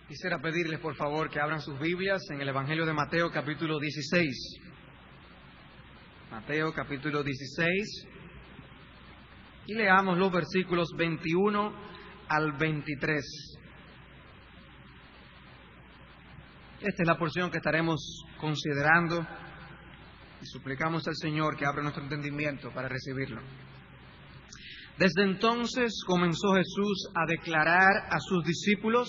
Quisiera pedirles, por favor, que abran sus Biblias en el Evangelio de Mateo, capítulo 16. Mateo, capítulo 16. Y leamos los versículos 21 al 23. Esta es la porción que estaremos considerando y suplicamos al Señor que abra nuestro entendimiento para recibirlo. Desde entonces comenzó Jesús a declarar a sus discípulos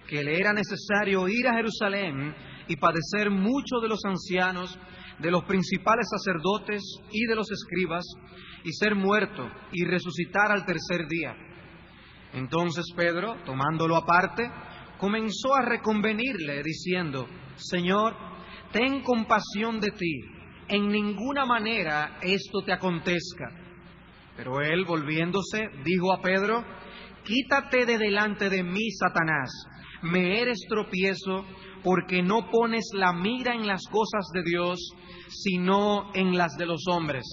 que le era necesario ir a Jerusalén y padecer mucho de los ancianos, de los principales sacerdotes y de los escribas, y ser muerto y resucitar al tercer día. Entonces Pedro, tomándolo aparte, comenzó a reconvenirle, diciendo: Señor, ten compasión de ti, en ninguna manera esto te acontezca. Pero él, volviéndose, dijo a Pedro: Quítate de delante de mí, Satanás, me eres tropiezo, porque no pones la mira en las cosas de Dios, sino en las de los hombres.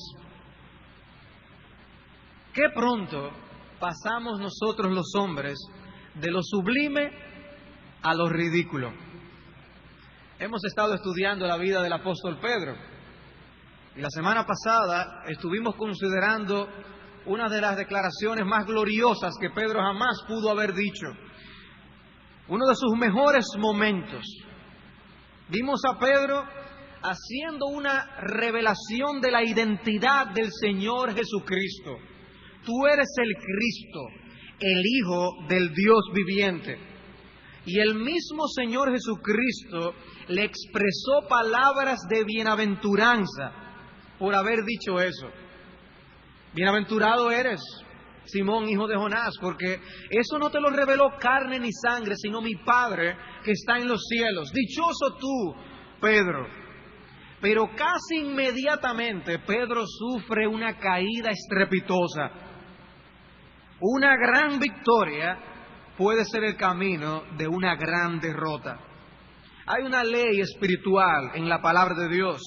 Qué pronto pasamos nosotros los hombres de lo sublime a lo ridículo. Hemos estado estudiando la vida del apóstol Pedro, y la semana pasada estuvimos considerando una de las declaraciones más gloriosas que Pedro jamás pudo haber dicho. Uno de sus mejores momentos. Vimos a Pedro haciendo una revelación de la identidad del Señor Jesucristo. Tú eres el Cristo, el Hijo del Dios viviente. Y el mismo Señor Jesucristo le expresó palabras de bienaventuranza por haber dicho eso. Bienaventurado eres, Simón, hijo de Jonás, porque eso no te lo reveló carne ni sangre, sino mi Padre que está en los cielos. Dichoso tú, Pedro. Pero casi inmediatamente Pedro sufre una caída estrepitosa. Una gran victoria puede ser el camino de una gran derrota. Hay una ley espiritual en la palabra de Dios.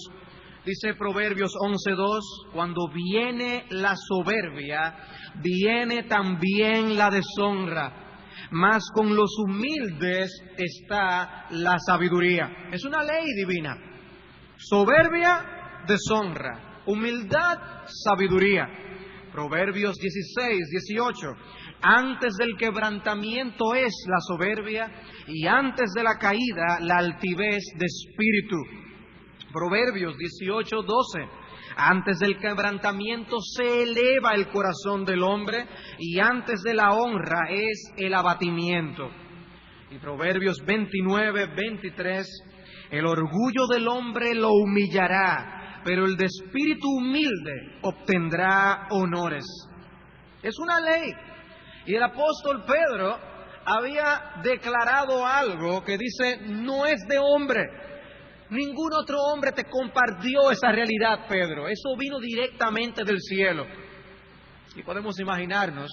Dice Proverbios 11:2, cuando viene la soberbia, viene también la deshonra, mas con los humildes está la sabiduría. Es una ley divina. Soberbia, deshonra. Humildad, sabiduría. Proverbios 16:18, antes del quebrantamiento es la soberbia, y antes de la caída la altivez de espíritu. Proverbios 18:12, antes del quebrantamiento se eleva el corazón del hombre, y antes de la honra es el abatimiento. Y Proverbios 29:23, el orgullo del hombre lo humillará, pero el de espíritu humilde obtendrá honores. Es una ley. Y el apóstol Pedro había declarado algo que dice: no es de hombre. Ningún otro hombre te compartió esa realidad, Pedro. Eso vino directamente del cielo. Y podemos imaginarnos,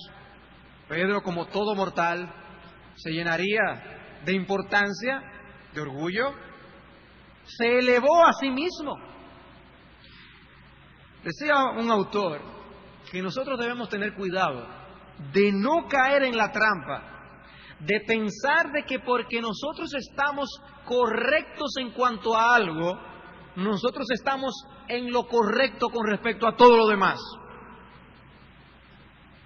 Pedro, como todo mortal, se llenaría de importancia, de orgullo, se elevó a sí mismo. Decía un autor que nosotros debemos tener cuidado de no caer en la trampa de pensar de que porque nosotros estamos correctos en cuanto a algo, nosotros estamos en lo correcto con respecto a todo lo demás.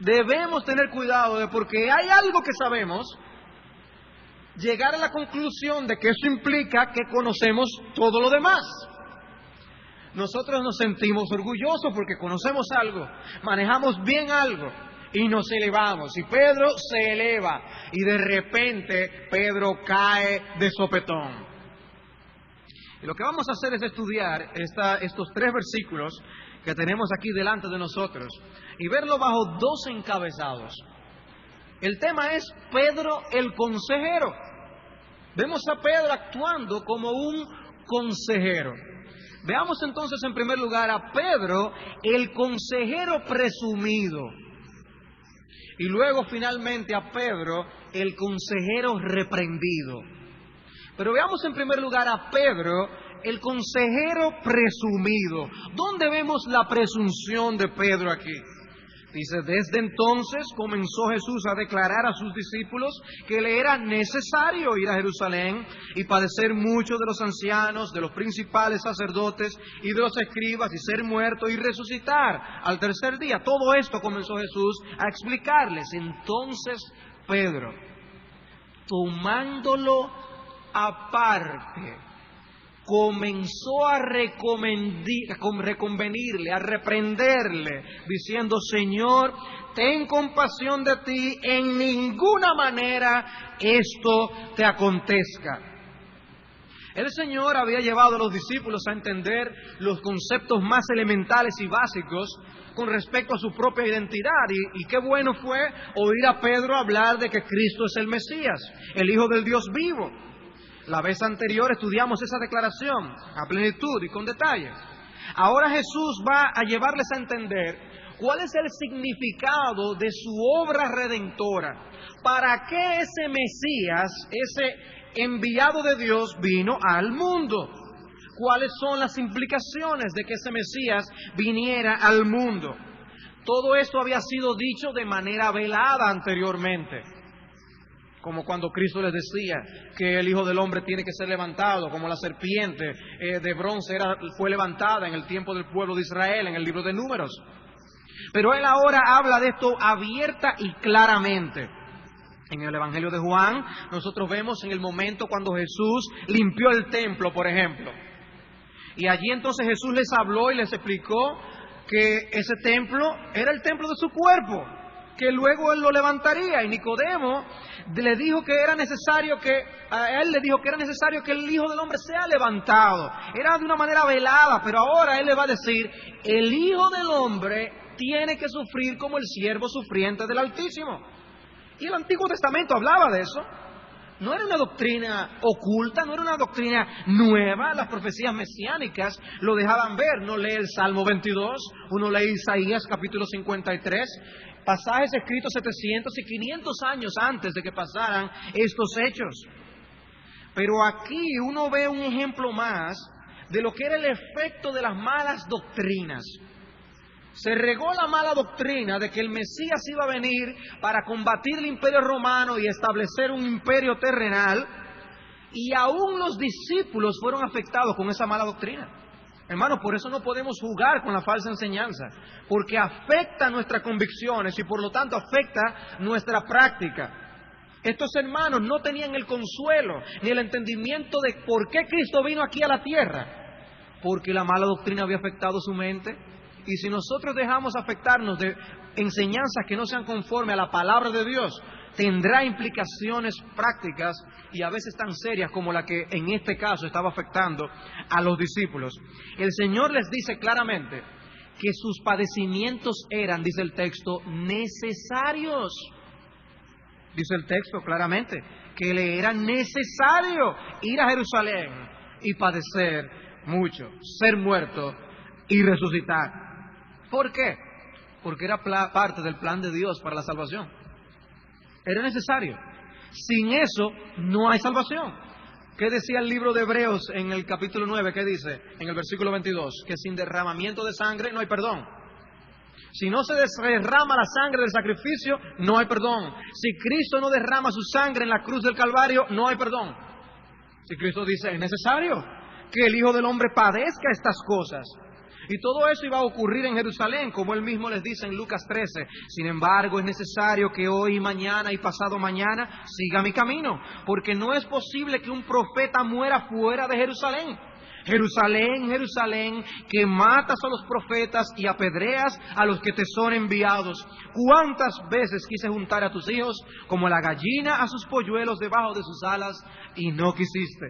Debemos tener cuidado de, porque hay algo que sabemos, llegar a la conclusión de que eso implica que conocemos todo lo demás. Nosotros nos sentimos orgullosos porque conocemos algo, manejamos bien algo y nos elevamos. Y Pedro se eleva y de repente Pedro cae de sopetón. Y lo que vamos a hacer es estudiar estos 3 versículos que tenemos aquí delante de nosotros y verlo bajo 2 encabezados. El tema es Pedro el consejero. Vemos a Pedro actuando como un consejero. Veamos entonces en primer lugar a Pedro, el consejero presumido. Y luego finalmente a Pedro, el consejero reprendido. Pero veamos en primer lugar a Pedro, el consejero presumido. ¿Dónde vemos la presunción de Pedro aquí? Dice, desde entonces comenzó Jesús a declarar a sus discípulos que le era necesario ir a Jerusalén y padecer mucho de los ancianos, de los principales sacerdotes y de los escribas, y ser muerto y resucitar al tercer día. Todo esto comenzó Jesús a explicarles. Entonces Pedro, tomándolo aparte, comenzó a reconvenirle, a reprenderle, diciendo, Señor, ten compasión de ti, en ninguna manera esto te acontezca. El Señor había llevado a los discípulos a entender los conceptos más elementales y básicos con respecto a su propia identidad, y qué bueno fue oír a Pedro hablar de que Cristo es el Mesías, el Hijo del Dios vivo. La vez anterior estudiamos esa declaración a plenitud y con detalle. Ahora Jesús va a llevarles a entender cuál es el significado de su obra redentora. ¿Para qué ese Mesías, ese enviado de Dios, vino al mundo? ¿Cuáles son las implicaciones de que ese Mesías viniera al mundo? Todo esto había sido dicho de manera velada anteriormente, como cuando Cristo les decía que el Hijo del Hombre tiene que ser levantado, como la serpiente de bronce fue levantada en el tiempo del pueblo de Israel, en el libro de Números. Pero Él ahora habla de esto abierta y claramente. En el Evangelio de Juan, nosotros vemos en el momento cuando Jesús limpió el templo, por ejemplo. Y allí entonces Jesús les habló y les explicó que ese templo era el templo de su cuerpo, que luego Él lo levantaría. Y Nicodemo le dijo que era necesario que el Hijo del Hombre sea levantado. Era de una manera velada, pero ahora Él le va a decir, el Hijo del Hombre tiene que sufrir como el siervo sufriente del Altísimo. Y el Antiguo Testamento hablaba de eso. No era una doctrina oculta, no era una doctrina nueva. Las profecías mesiánicas lo dejaban ver. Uno lee el Salmo 22, uno lee Isaías capítulo 53, pasajes escritos 700 y 500 años antes de que pasaran estos hechos. Pero aquí uno ve un ejemplo más de lo que era el efecto de las malas doctrinas. Se regó la mala doctrina de que el Mesías iba a venir para combatir el imperio romano y establecer un imperio terrenal, y aún los discípulos fueron afectados con esa mala doctrina. Hermanos, por eso no podemos jugar con la falsa enseñanza, porque afecta nuestras convicciones y por lo tanto afecta nuestra práctica. Estos hermanos no tenían el consuelo ni el entendimiento de por qué Cristo vino aquí a la tierra, porque la mala doctrina había afectado su mente. Y si nosotros dejamos afectarnos de enseñanzas que no sean conforme a la palabra de Dios, tendrá implicaciones prácticas y a veces tan serias como la que en este caso estaba afectando a los discípulos. El Señor les dice claramente que sus padecimientos eran, dice el texto, necesarios. Dice el texto claramente que le era necesario ir a Jerusalén y padecer mucho, ser muerto y resucitar. ¿Por qué? Porque era parte del plan de Dios para la salvación. Era necesario. Sin eso no hay salvación. ¿Qué decía el libro de Hebreos en el capítulo 9? ¿Qué dice? En el versículo 22. Que sin derramamiento de sangre no hay perdón. Si no se derrama la sangre del sacrificio, no hay perdón. Si Cristo no derrama su sangre en la cruz del Calvario, no hay perdón. Si Cristo dice, es necesario que el Hijo del Hombre padezca estas cosas. Y todo eso iba a ocurrir en Jerusalén, como Él mismo les dice en Lucas 13. Sin embargo, es necesario que hoy, mañana y pasado mañana siga mi camino, porque no es posible que un profeta muera fuera de Jerusalén. Jerusalén, Jerusalén, que matas a los profetas y apedreas a los que te son enviados. ¿Cuántas veces quise juntar a tus hijos como la gallina a sus polluelos debajo de sus alas y no quisiste?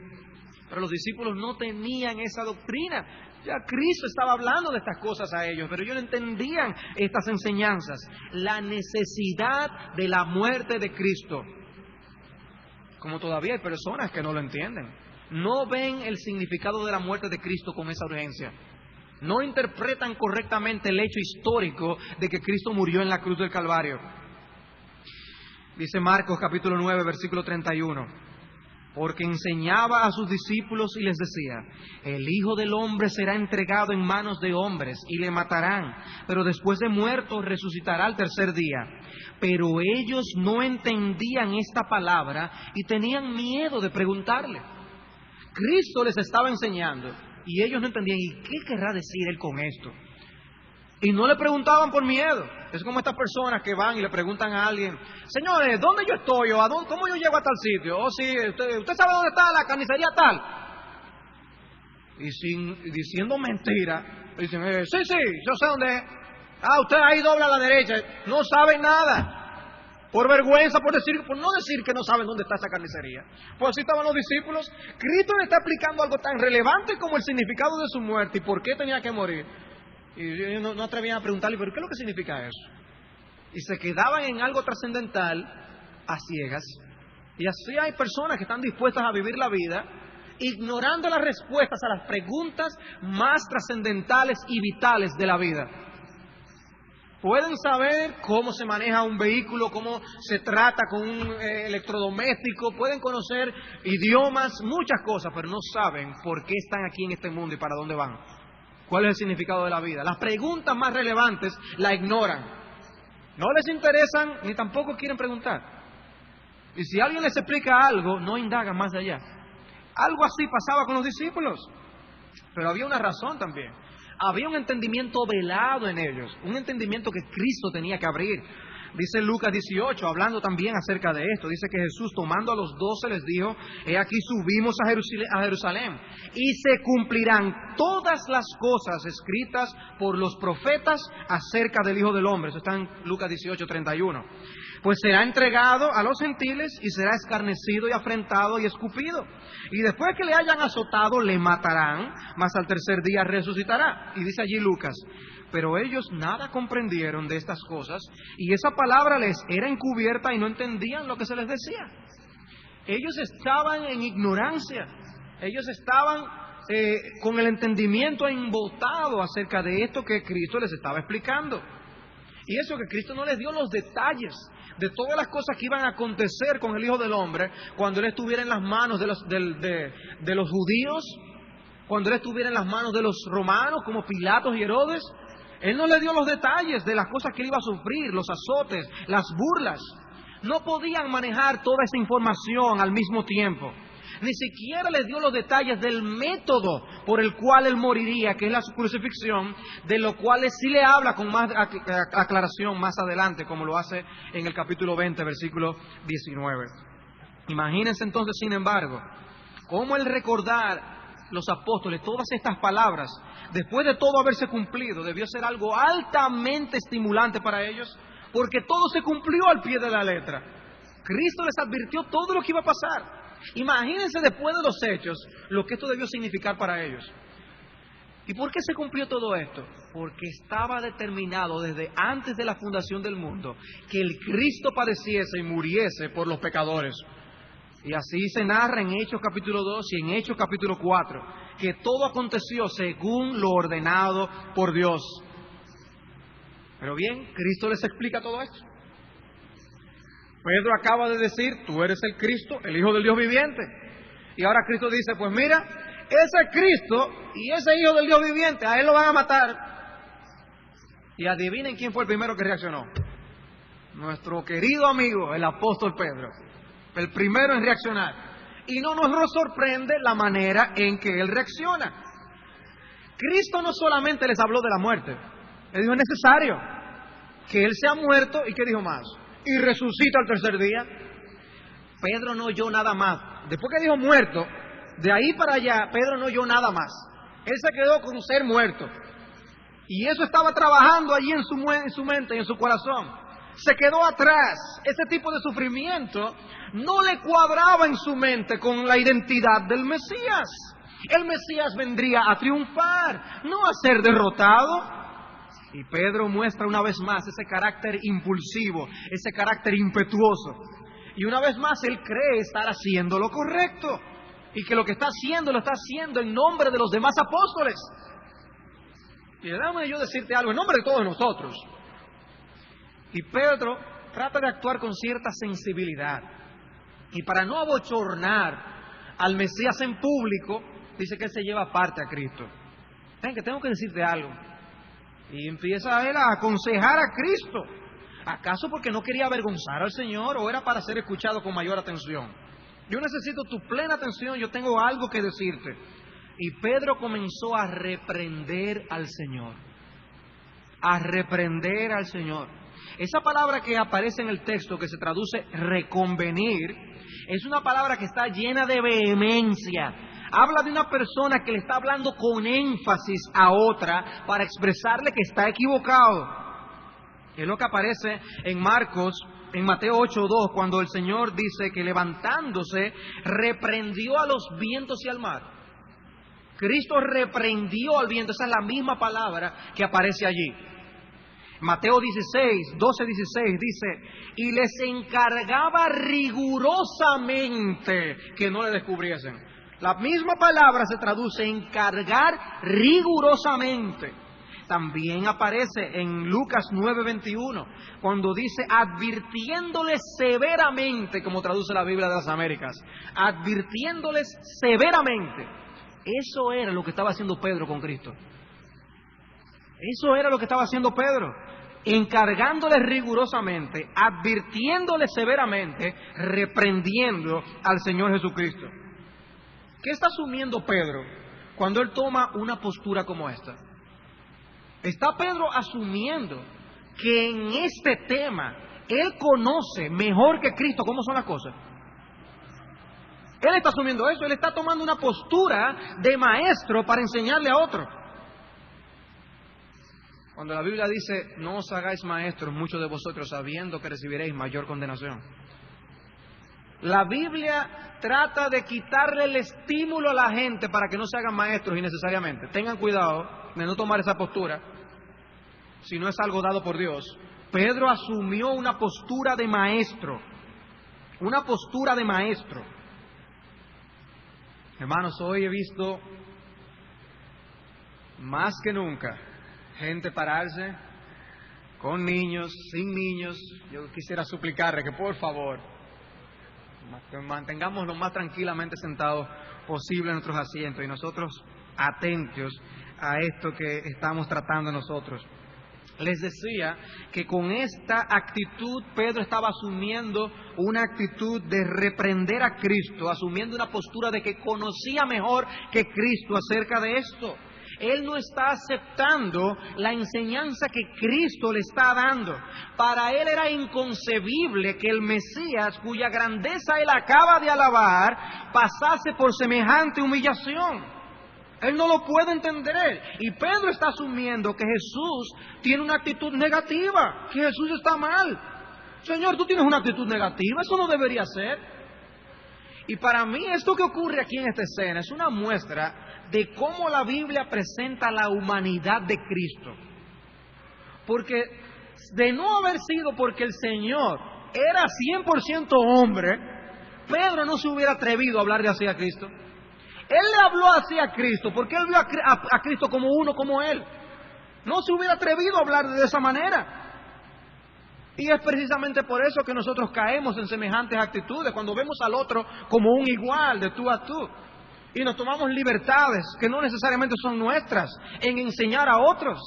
Pero los discípulos no tenían esa doctrina. Ya Cristo estaba hablando de estas cosas a ellos, pero ellos no entendían estas enseñanzas. La necesidad de la muerte de Cristo. Como todavía hay personas que no lo entienden. No ven el significado de la muerte de Cristo con esa urgencia. No interpretan correctamente el hecho histórico de que Cristo murió en la cruz del Calvario. Dice Marcos capítulo 9, versículo 31. porque enseñaba a sus discípulos y les decía: el Hijo del Hombre será entregado en manos de hombres y le matarán, pero después de muerto resucitará al tercer día. Pero ellos no entendían esta palabra y tenían miedo de preguntarle. Cristo les estaba enseñando y ellos no entendían. ¿Y qué querrá decir Él con esto? Y no le preguntaban por miedo. Es como estas personas que van y le preguntan a alguien: señores, ¿dónde yo estoy? ¿O cómo yo llego a tal sitio? O si usted sabe dónde está la carnicería tal. Y diciendo mentira, dicen: sí, yo sé dónde es. Usted ahí dobla a la derecha. No saben nada. Por vergüenza, por no decir que no saben dónde está esa carnicería. Pues así estaban los discípulos. Cristo le está explicando algo tan relevante como el significado de su muerte y por qué tenía que morir. Y ellos no atrevían a preguntarle: ¿pero qué es lo que significa eso? Y se quedaban en algo trascendental a ciegas. Y así hay personas que están dispuestas a vivir la vida ignorando las respuestas a las preguntas más trascendentales y vitales de la vida. Pueden saber cómo se maneja un vehículo, cómo se trata con un electrodoméstico, pueden conocer idiomas, muchas cosas, pero no saben por qué están aquí en este mundo y para dónde van. ¿Cuál es el significado de la vida? Las preguntas más relevantes la ignoran. No les interesan ni tampoco quieren preguntar. Y si alguien les explica algo, no indagan más allá. Algo así pasaba con los discípulos. Pero había una razón también. Había un entendimiento velado en ellos, un entendimiento que Cristo tenía que abrir. Dice Lucas 18, hablando también acerca de esto, dice que Jesús, tomando a los 12, les dijo: he aquí subimos a Jerusalén y se cumplirán todas las cosas escritas por los profetas acerca del Hijo del Hombre. Eso está en Lucas 18, 31. Pues será entregado a los gentiles y será escarnecido y afrentado y escupido. Y después que le hayan azotado, le matarán, mas al tercer día resucitará. Y dice allí Lucas: pero ellos nada comprendieron de estas cosas, y esa palabra les era encubierta y no entendían lo que se les decía. Ellos estaban en ignorancia, ellos estaban con el entendimiento embotado acerca de esto que Cristo les estaba explicando. Y eso que Cristo no les dio los detalles de todas las cosas que iban a acontecer con el Hijo del Hombre cuando Él estuviera en las manos de los judíos, cuando Él estuviera en las manos de los romanos como Pilatos y Herodes. Él no le dio los detalles de las cosas que Él iba a sufrir, los azotes, las burlas. No podían manejar toda esa información al mismo tiempo. Ni siquiera les dio los detalles del método por el cual Él moriría, que es la crucifixión, de lo cual sí le habla con más aclaración más adelante, como lo hace en el capítulo 20, versículo 19. Imagínense entonces, sin embargo, cómo el recordar los apóstoles todas estas palabras, después de todo haberse cumplido, debió ser algo altamente estimulante para ellos, porque todo se cumplió al pie de la letra. Cristo les advirtió todo lo que iba a pasar. Imagínense después de los hechos lo que esto debió significar para ellos. ¿Y por qué se cumplió todo esto? Porque estaba determinado desde antes de la fundación del mundo que el Cristo padeciese y muriese por los pecadores. Y así se narra en Hechos capítulo 2 y en Hechos capítulo 4, que todo aconteció según lo ordenado por Dios. Pero bien, Cristo les explica todo esto. Pedro acaba de decir: tú eres el Cristo, el Hijo del Dios viviente. Y ahora Cristo dice: pues mira, ese Cristo y ese Hijo del Dios viviente, a Él lo van a matar. Y adivinen quién fue el primero que reaccionó. Nuestro querido amigo, el apóstol Pedro. El primero en reaccionar. Y no nos sorprende la manera en que él reacciona. Cristo no solamente les habló de la muerte. Él dijo: es necesario que Él sea muerto. ¿Y qué dijo más? Y resucita al tercer día. Pedro no oyó nada más. Después que dijo muerto, de ahí para allá, Pedro no oyó nada más. Él se quedó con ser muerto. Y eso estaba trabajando allí en su mente y en su corazón. Se quedó atrás. Ese tipo de sufrimiento no le cuadraba en su mente con la identidad del Mesías. El Mesías vendría a triunfar, no a ser derrotado. Y Pedro muestra una vez más ese carácter impulsivo, ese carácter impetuoso. Y una vez más él cree estar haciendo lo correcto. Y que lo que está haciendo, lo está haciendo en nombre de los demás apóstoles. Y déjame yo decirte algo, en nombre de todos nosotros. Y Pedro trata de actuar con cierta sensibilidad. Y para no abochornar al Mesías en público, dice que él se lleva aparte a Cristo. Ven, que tengo que decirte algo. Y empieza él a aconsejar a Cristo. ¿Acaso porque no quería avergonzar al Señor o era para ser escuchado con mayor atención? Yo necesito tu plena atención, yo tengo algo que decirte. Y Pedro comenzó a reprender al Señor. A reprender al Señor. Esa palabra que aparece en el texto, que se traduce reconvenir, es una palabra que está llena de vehemencia. Habla de una persona que le está hablando con énfasis a otra para expresarle que está equivocado. Es lo que aparece en Mateo 8:2, cuando el Señor dice que levantándose, reprendió a los vientos y al mar. Cristo reprendió al viento, esa es la misma palabra que aparece allí. Mateo 12:16 dice, y les encargaba rigurosamente que no le descubriesen. La misma palabra se traduce encargar rigurosamente. También aparece en Lucas 9:21, cuando dice advirtiéndoles severamente, como traduce la Biblia de las Américas, advirtiéndoles severamente. Eso era lo que estaba haciendo Pedro con Cristo. Eso era lo que estaba haciendo Pedro, encargándoles rigurosamente, advirtiéndoles severamente, reprendiendo al Señor Jesucristo. ¿Qué está asumiendo Pedro cuando él toma una postura como esta? Está Pedro asumiendo que en este tema él conoce mejor que Cristo cómo son las cosas. Él está asumiendo eso, él está tomando una postura de maestro para enseñarle a otro. Cuando la Biblia dice, no os hagáis maestros muchos de vosotros sabiendo que recibiréis mayor condenación. La Biblia trata de quitarle el estímulo a la gente para que no se hagan maestros innecesariamente. Tengan cuidado de no tomar esa postura, si no es algo dado por Dios. Pedro asumió una postura de maestro. Una postura de maestro. Hermanos, hoy he visto más que nunca gente pararse con niños, sin niños. Yo quisiera suplicarle que por favor mantengamos lo más tranquilamente sentados posible en nuestros asientos y nosotros atentos a esto que estamos tratando nosotros. Les decía que con esta actitud Pedro estaba asumiendo una actitud de reprender a Cristo, asumiendo una postura de que conocía mejor que Cristo acerca de esto. Él no está aceptando la enseñanza que Cristo le está dando. Para él era inconcebible que el Mesías, cuya grandeza él acaba de alabar, pasase por semejante humillación. Él no lo puede entender. Y Pedro está asumiendo que Jesús tiene una actitud negativa, que Jesús está mal. Señor, tú tienes una actitud negativa, eso no debería ser. Y para mí esto que ocurre aquí en esta escena es una muestra de cómo la Biblia presenta la humanidad de Cristo. Porque de no haber sido porque el Señor era 100% hombre, Pedro no se hubiera atrevido a hablarle así a Cristo. Él le habló así a Cristo porque él vio a Cristo como uno, como él. No se hubiera atrevido a hablar de esa manera. Y es precisamente por eso que nosotros caemos en semejantes actitudes, cuando vemos al otro como un igual, de tú a tú. Y nos tomamos libertades que no necesariamente son nuestras en enseñar a otros.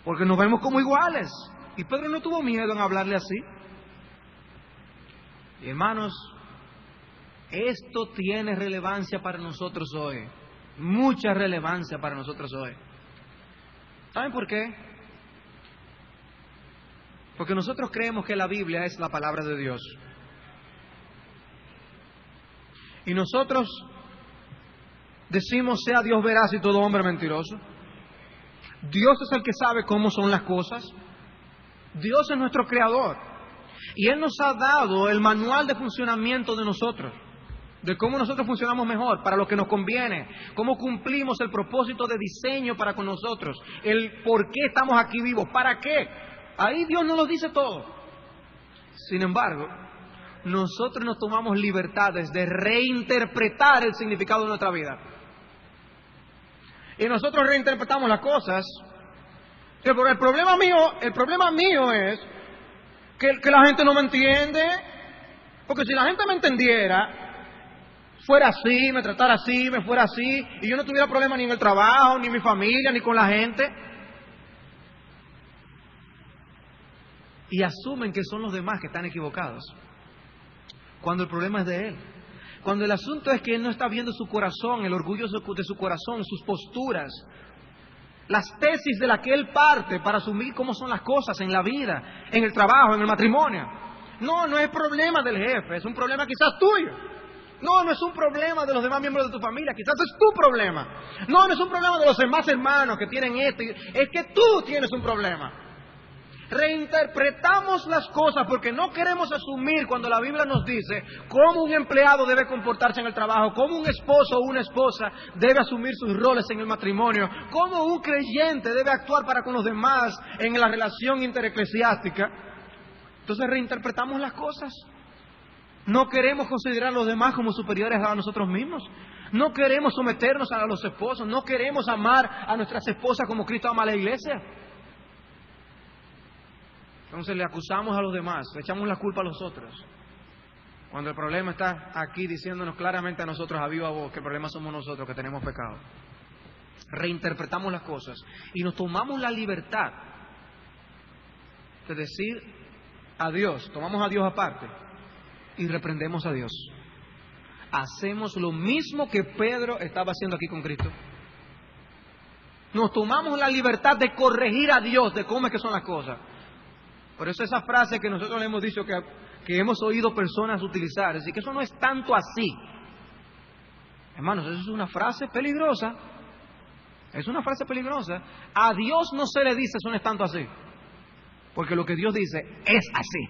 Porque nos vemos como iguales. Y Pedro no tuvo miedo en hablarle así. Y hermanos, esto tiene relevancia para nosotros hoy. Mucha relevancia para nosotros hoy. ¿Saben por qué? Porque nosotros creemos que la Biblia es la palabra de Dios. Y nosotros decimos, sea Dios veraz y todo hombre mentiroso. Dios es el que sabe cómo son las cosas. Dios es nuestro creador. Y Él nos ha dado el manual de funcionamiento de nosotros, de cómo nosotros funcionamos mejor, para lo que nos conviene, cómo cumplimos el propósito de diseño para con nosotros, el por qué estamos aquí vivos, para qué. Ahí Dios nos lo dice todo. Sin embargo, nosotros nos tomamos libertades de reinterpretar el significado de nuestra vida. Y nosotros reinterpretamos las cosas. Pero el problema mío es que la gente no me entiende, Porque si la gente me entendiera, fuera así, me tratara así, me fuera así, y yo no tuviera problema ni en el trabajo, ni en mi familia, ni con la gente. Y asumen que son los demás que están equivocados, cuando el problema es de él. Cuando el asunto es que él no está viendo su corazón, el orgullo de su corazón, sus posturas, las tesis de las que él parte para asumir cómo son las cosas en la vida, en el trabajo, en el matrimonio. No es problema del jefe, es un problema quizás tuyo. No es un problema de los demás miembros de tu familia, quizás es tu problema. No es un problema de los demás hermanos que tienen esto, es que tú tienes un problema. Reinterpretamos las cosas porque no queremos asumir cuando la Biblia nos dice cómo un empleado debe comportarse en el trabajo, cómo un esposo o una esposa debe asumir sus roles en el matrimonio, cómo un creyente debe actuar para con los demás en la relación intereclesiástica. Entonces reinterpretamos las cosas. No queremos considerar a los demás como superiores a nosotros mismos. No queremos someternos a los esposos. No queremos amar a nuestras esposas como Cristo ama a la iglesia. Entonces le acusamos a los demás, le echamos la culpa a los otros. Cuando el problema está aquí diciéndonos claramente a nosotros, a viva voz, que el problema somos nosotros, que tenemos pecado. Reinterpretamos las cosas y nos tomamos la libertad de decir a Dios, tomamos a Dios aparte y reprendemos a Dios. Hacemos lo mismo que Pedro estaba haciendo aquí con Cristo. Nos tomamos la libertad de corregir a Dios de cómo es que son las cosas. Por eso esa frase que nosotros le hemos dicho que hemos oído personas utilizar, es decir, que eso no es tanto así. Hermanos, eso es una frase peligrosa. Es una frase peligrosa. A Dios no se le dice eso no es tanto así. Porque lo que Dios dice es así.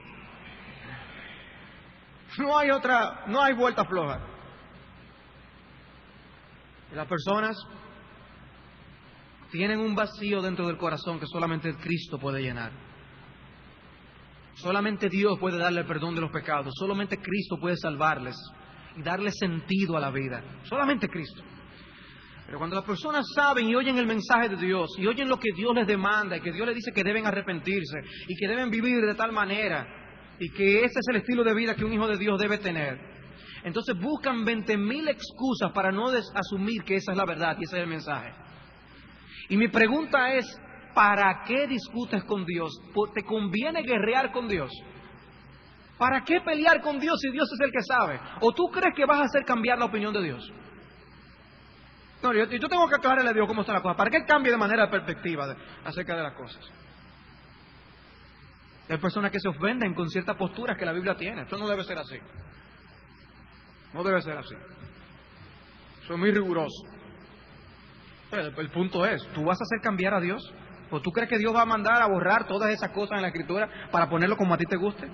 No hay vuelta floja. Las personas tienen un vacío dentro del corazón que solamente Cristo puede llenar. Solamente Dios puede darle el perdón de los pecados. Solamente Cristo puede salvarles y darle sentido a la vida. Solamente Cristo. Pero cuando las personas saben y oyen el mensaje de Dios y oyen lo que Dios les demanda y que Dios les dice que deben arrepentirse y que deben vivir de tal manera y que ese es el estilo de vida que un hijo de Dios debe tener, entonces buscan 20,000 excusas para no asumir que esa es la verdad y ese es el mensaje. Y mi pregunta es, ¿para qué discutes con Dios? ¿Te conviene guerrear con Dios? ¿Para qué pelear con Dios si Dios es el que sabe? ¿O tú crees que vas a hacer cambiar la opinión de Dios? No, yo tengo que aclararle a Dios cómo está la cosa. ¿Para que Él cambie de manera de perspectiva acerca de las cosas? Hay personas que se ofenden con ciertas posturas que la Biblia tiene. Esto no debe ser así. No debe ser así. Eso es muy riguroso. Pero el punto es, ¿tú vas a hacer cambiar a Dios? ¿O tú crees que Dios va a mandar a borrar todas esas cosas en la Escritura para ponerlo como a ti te guste?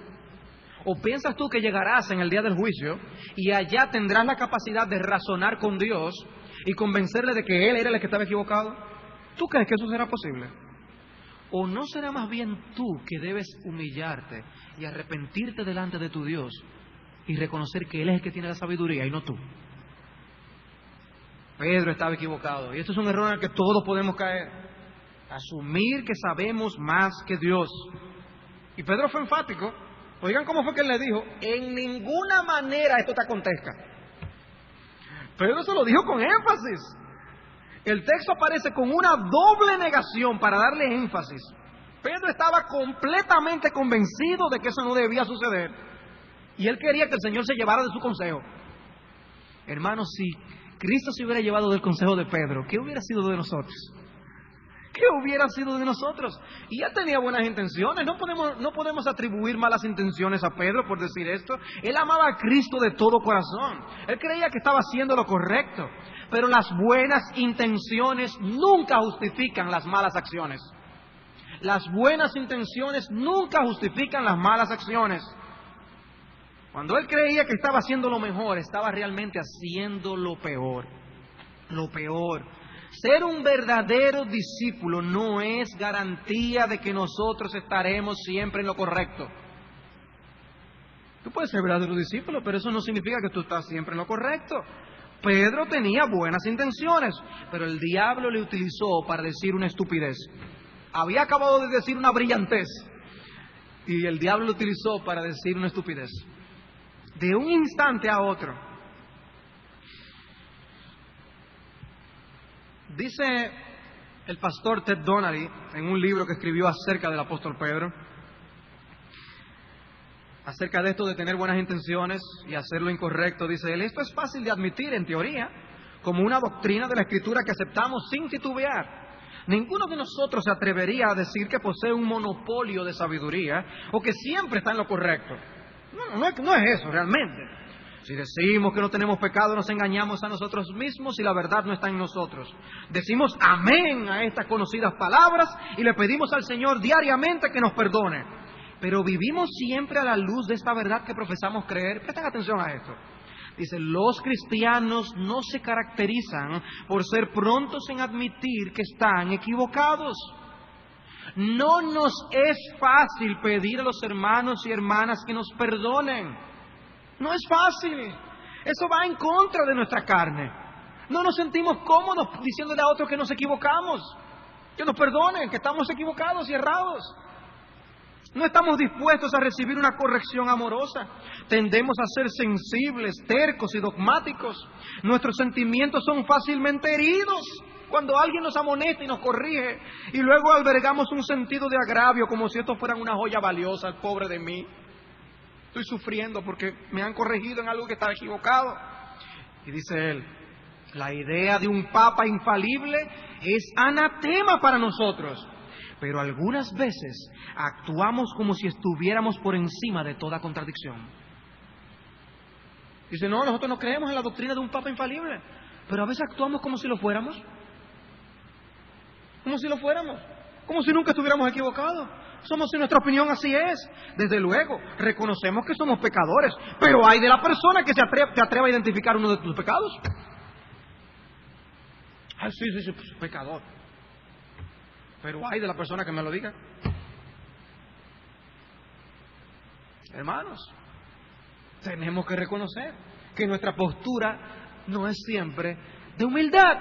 ¿O piensas tú que llegarás en el día del juicio y allá tendrás la capacidad de razonar con Dios y convencerle de que Él era el que estaba equivocado? ¿Tú crees que eso será posible? ¿O no será más bien tú que debes humillarte y arrepentirte delante de tu Dios y reconocer que Él es el que tiene la sabiduría y no tú? Pedro estaba equivocado y esto es un error en el que todos podemos caer. Asumir que sabemos más que Dios. Y Pedro fue enfático. Oigan cómo fue que él le dijo: en ninguna manera esto te acontezca. Pedro se lo dijo con énfasis. El texto aparece con una doble negación para darle énfasis. Pedro estaba completamente convencido de que eso no debía suceder. Y él quería que el Señor se llevara de su consejo. Hermanos, si Cristo se hubiera llevado del consejo de Pedro, ¿qué hubiera sido de nosotros? ¿Qué hubiera sido de nosotros? Y él tenía buenas intenciones. No podemos atribuir malas intenciones a Pedro por decir esto. Él amaba a Cristo de todo corazón. Él creía que estaba haciendo lo correcto. Pero las buenas intenciones nunca justifican las malas acciones. Las buenas intenciones nunca justifican las malas acciones. Cuando él creía que estaba haciendo lo mejor, estaba realmente haciendo lo peor. Lo peor. Ser un verdadero discípulo no es garantía de que nosotros estaremos siempre en lo correcto. Tú puedes ser verdadero discípulo, pero eso no significa que tú estás siempre en lo correcto. Pedro tenía buenas intenciones, pero el diablo le utilizó para decir una estupidez. Había acabado de decir una brillantez y el diablo lo utilizó para decir una estupidez. de un instante a otro. Dice el pastor Ted Donnelly en un libro que escribió acerca del apóstol Pedro, acerca de esto de tener buenas intenciones y hacer lo incorrecto. Dice él: esto es fácil de admitir en teoría, como una doctrina de la Escritura que aceptamos sin titubear. Ninguno de nosotros se atrevería a decir que posee un monopolio de sabiduría o que siempre está en lo correcto. No es eso realmente. Si decimos que no tenemos pecado, nos engañamos a nosotros mismos y la verdad no está en nosotros. Decimos amén a estas conocidas palabras y le pedimos al Señor diariamente que nos perdone. Pero vivimos siempre a la luz de esta verdad que profesamos creer. Presten atención a esto. Dice: los cristianos no se caracterizan por ser prontos en admitir que están equivocados. No nos es fácil pedir a los hermanos y hermanas que nos perdonen. No es fácil. Eso va en contra de nuestra carne. No nos sentimos cómodos diciéndole a otros que nos equivocamos, que nos perdonen, que estamos equivocados y errados. No estamos dispuestos a recibir una corrección amorosa. Tendemos a ser sensibles, tercos y dogmáticos. Nuestros sentimientos son fácilmente heridos cuando alguien nos amonesta y nos corrige, y luego albergamos un sentido de agravio como si esto fuera una joya valiosa. Pobre de mí, estoy sufriendo porque me han corregido en algo que estaba equivocado. Y dice él: la idea de un papa infalible es anatema para nosotros. Pero algunas veces actuamos como si estuviéramos por encima de toda contradicción. Dice: no, nosotros no creemos en la doctrina de un papa infalible. Pero a veces actuamos como si lo fuéramos. Como si lo fuéramos. Como si nunca estuviéramos equivocados. Somos, en nuestra opinión, así es. Desde luego, reconocemos que somos pecadores. Pero hay de la persona que se atreva a identificar uno de tus pecados. Ah, sí, pues, pecador. Pero hay de la persona que me lo diga. Hermanos, tenemos que reconocer que nuestra postura no es siempre de humildad,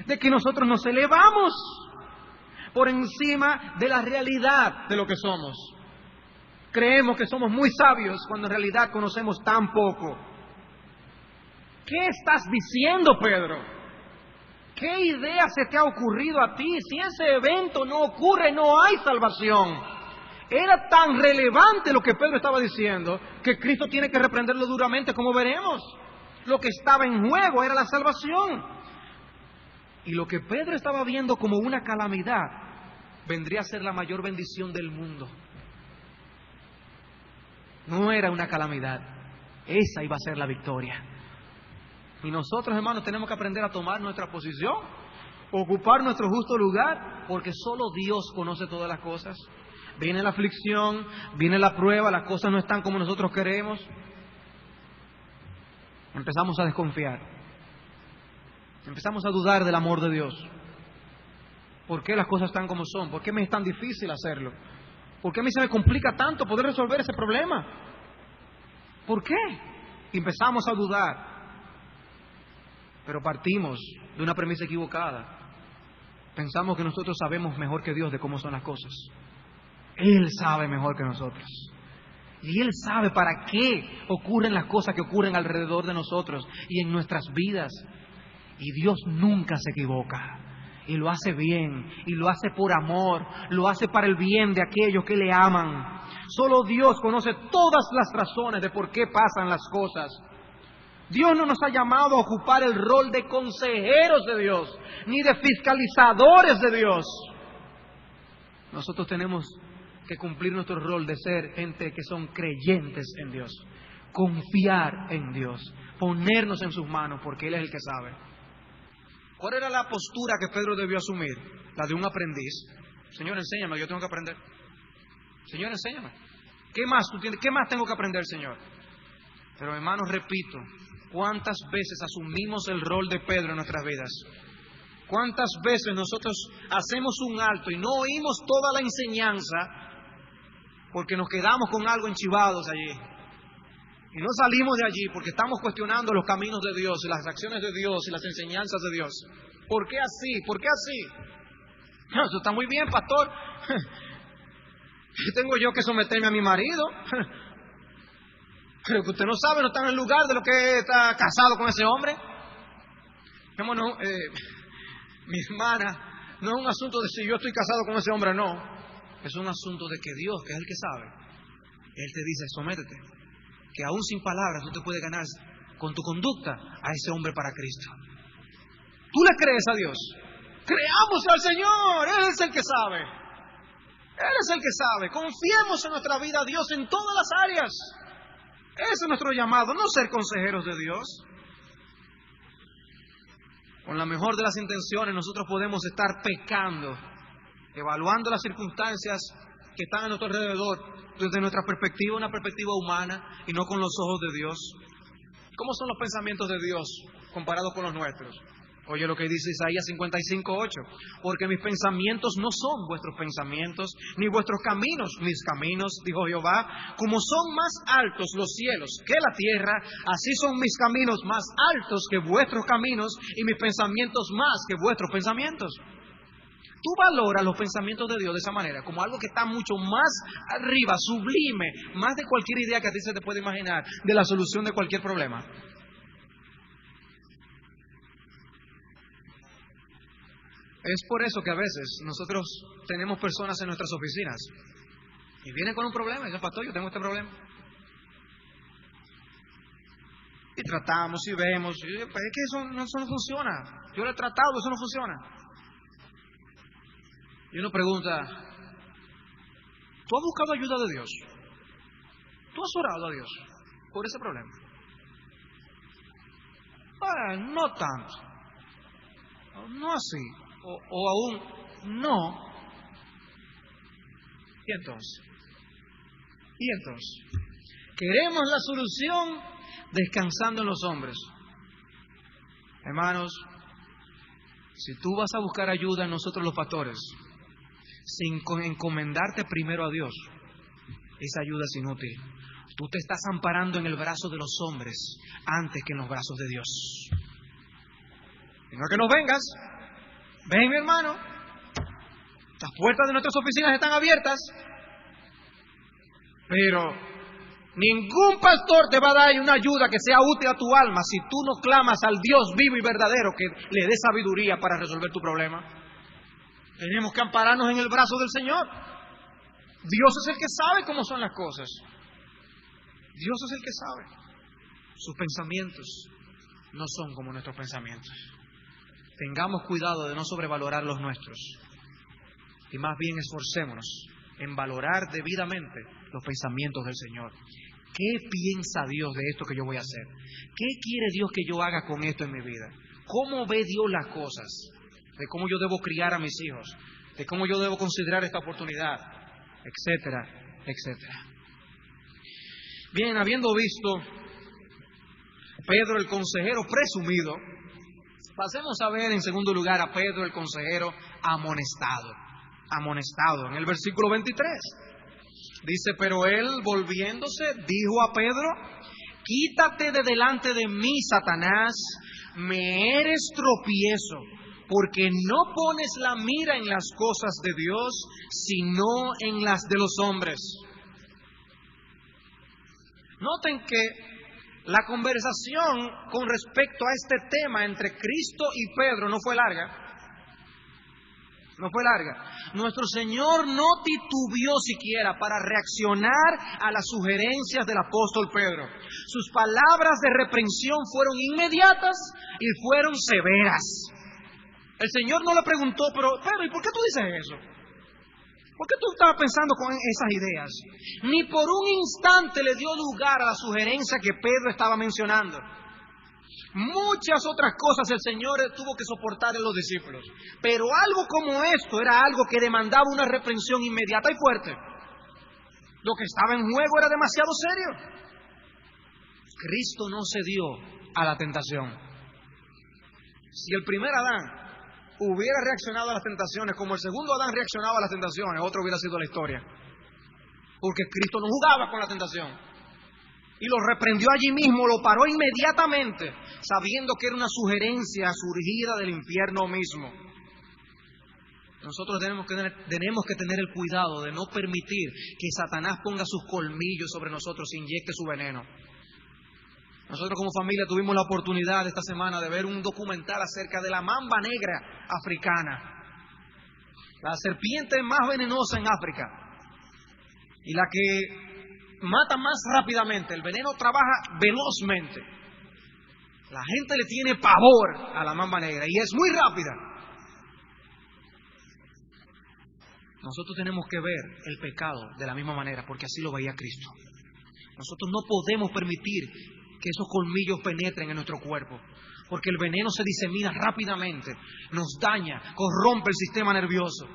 de que nosotros nos elevamos por encima de la realidad de lo que somos. Creemos que somos muy sabios cuando en realidad conocemos tan poco. ¿Qué estás diciendo, Pedro? ¿Qué idea se te ha ocurrido a ti? Si ese evento no ocurre, no hay salvación. Era tan relevante lo que Pedro estaba diciendo que Cristo tiene que reprenderlo duramente, como veremos. Lo que estaba en juego era la salvación. Y lo que Pedro estaba viendo como una calamidad vendría a ser la mayor bendición del mundo. No era una calamidad, esa iba a ser la victoria. Y nosotros, hermanos, tenemos que aprender a tomar nuestra posición, ocupar nuestro justo lugar, porque solo Dios conoce todas las cosas. Viene la aflicción, viene la prueba, las cosas no están como nosotros queremos. Empezamos a desconfiar. Empezamos a dudar del amor de Dios. ¿Por qué las cosas están como son? ¿Por qué me es tan difícil hacerlo? ¿Por qué a mí se me complica tanto poder resolver ese problema? ¿Por qué? Y empezamos a dudar. Pero partimos de una premisa equivocada. Pensamos que nosotros sabemos mejor que Dios de cómo son las cosas. Él sabe mejor que nosotros. Y Él sabe para qué ocurren las cosas que ocurren alrededor de nosotros y en nuestras vidas. Y Dios nunca se equivoca. Y lo hace bien. Y lo hace por amor. Lo hace para el bien de aquellos que le aman. Solo Dios conoce todas las razones de por qué pasan las cosas. Dios no nos ha llamado a ocupar el rol de consejeros de Dios, ni de fiscalizadores de Dios. Nosotros tenemos que cumplir nuestro rol de ser gente que son creyentes en Dios, confiar en Dios, ponernos en sus manos, porque Él es el que sabe. ¿Cuál era la postura que Pedro debió asumir? La de un aprendiz. Señor, enséñame, yo tengo que aprender. Señor, enséñame. ¿Qué más tengo que aprender, Señor? Pero, hermanos, repito, ¿cuántas veces asumimos el rol de Pedro en nuestras vidas? ¿Cuántas veces nosotros hacemos un alto y no oímos toda la enseñanza porque nos quedamos con algo enchivados allí? Y no salimos de allí porque estamos cuestionando los caminos de Dios y las acciones de Dios y las enseñanzas de Dios. ¿Por qué así? ¿Por qué así? No, eso está muy bien, pastor. ¿Tengo yo que someterme a mi marido? Pero que usted no sabe, no está en el lugar de lo que está casado con ese hombre. Vámonos, mi hermana, no es un asunto de si yo estoy casado con ese hombre, no. Es un asunto de que Dios, que es el que sabe, Él te dice, sométete, que aún sin palabras tú te puedes ganar con tu conducta a ese hombre para Cristo. ¿Tú le crees a Dios? Creamos al Señor, Él es el que sabe. Él es el que sabe. Confiemos en nuestra vida a Dios en todas las áreas. Ese es nuestro llamado, no ser consejeros de Dios. Con la mejor de las intenciones nosotros podemos estar pecando, evaluando las circunstancias que están a nuestro alrededor desde nuestra perspectiva, una perspectiva humana y no con los ojos de Dios. ¿Cómo son los pensamientos de Dios comparados con los nuestros? Oye lo que dice Isaías 55:8, porque mis pensamientos no son vuestros pensamientos, ni vuestros caminos mis caminos, dijo Jehová. Como son más altos los cielos que la tierra, así son mis caminos más altos que vuestros caminos y mis pensamientos más que vuestros pensamientos. Tú valoras los pensamientos de Dios de esa manera, como algo que está mucho más arriba, sublime, más de cualquier idea que a ti se te puede imaginar, de la solución de cualquier problema. Es por eso que a veces nosotros tenemos personas en nuestras oficinas y vienen con un problema y dicen, pastor, yo tengo este problema. Y tratamos y vemos, y es que eso no funciona. Yo lo he tratado, eso no funciona. Y uno pregunta, ¿tú has buscado ayuda de Dios? ¿Tú has orado a Dios por ese problema? No tanto, no así. O aún no. ¿Y entonces? Queremos la solución descansando en los hombres. Hermanos, si tú vas a buscar ayuda en nosotros los pastores, sin encomendarte primero a Dios, esa ayuda es inútil. Tú te estás amparando en el brazo de los hombres antes que en los brazos de Dios. Y no es que nos vengas. Ven, mi hermano, las puertas de nuestras oficinas están abiertas, pero ningún pastor te va a dar una ayuda que sea útil a tu alma si tú no clamas al Dios vivo y verdadero que le dé sabiduría para resolver tu problema. Tenemos que ampararnos en el brazo del Señor. Dios es el que sabe cómo son las cosas. Dios es el que sabe. Sus pensamientos no son como nuestros pensamientos. Tengamos cuidado de no sobrevalorar los nuestros y más bien esforcémonos en valorar debidamente los pensamientos del Señor. ¿Qué piensa Dios de esto que yo voy a hacer? ¿Qué quiere Dios que yo haga con esto en mi vida? ¿Cómo ve Dios las cosas? De cómo yo debo criar a mis hijos, de cómo yo debo considerar esta oportunidad, etcétera, etcétera. Bien, habiendo visto Pedro el consejero presumido, pasemos a ver en segundo lugar a Pedro el consejero amonestado. En el versículo 23 dice, pero él volviéndose dijo a Pedro, quítate de delante de mí, Satanás, me eres tropiezo, porque no pones la mira en las cosas de Dios, sino en las de los hombres. Noten que la conversación con respecto a este tema entre Cristo y Pedro no fue larga. Nuestro Señor no titubeó siquiera para reaccionar a las sugerencias del apóstol Pedro. Sus palabras de reprensión fueron inmediatas y fueron severas. El Señor no le preguntó, pero Pedro, ¿y por qué tú dices eso? ¿Por qué tú estabas pensando con esas ideas? Ni por un instante le dio lugar a la sugerencia que Pedro estaba mencionando. Muchas otras cosas el Señor tuvo que soportar en los discípulos, pero algo como esto era algo que demandaba una reprensión inmediata y fuerte. Lo que estaba en juego era demasiado serio. Cristo no cedió a la tentación. Si el primer Adán hubiera reaccionado a las tentaciones como el segundo Adán reaccionaba a las tentaciones, otro hubiera sido la historia. Porque Cristo no jugaba con la tentación. Y lo reprendió allí mismo, lo paró inmediatamente, sabiendo que era una sugerencia surgida del infierno mismo. Nosotros tenemos que tener el cuidado de no permitir que Satanás ponga sus colmillos sobre nosotros e inyecte su veneno. Nosotros como familia tuvimos la oportunidad esta semana de ver un documental acerca de la mamba negra africana, la serpiente más venenosa en África y la que mata más rápidamente. El veneno trabaja velozmente. La gente le tiene pavor a la mamba negra y es muy rápida. Nosotros tenemos que ver el pecado de la misma manera, porque así lo veía Cristo. Nosotros no podemos permitir que esos colmillos penetren en nuestro cuerpo, porque el veneno se disemina rápidamente, nos daña, corrompe el sistema nervioso.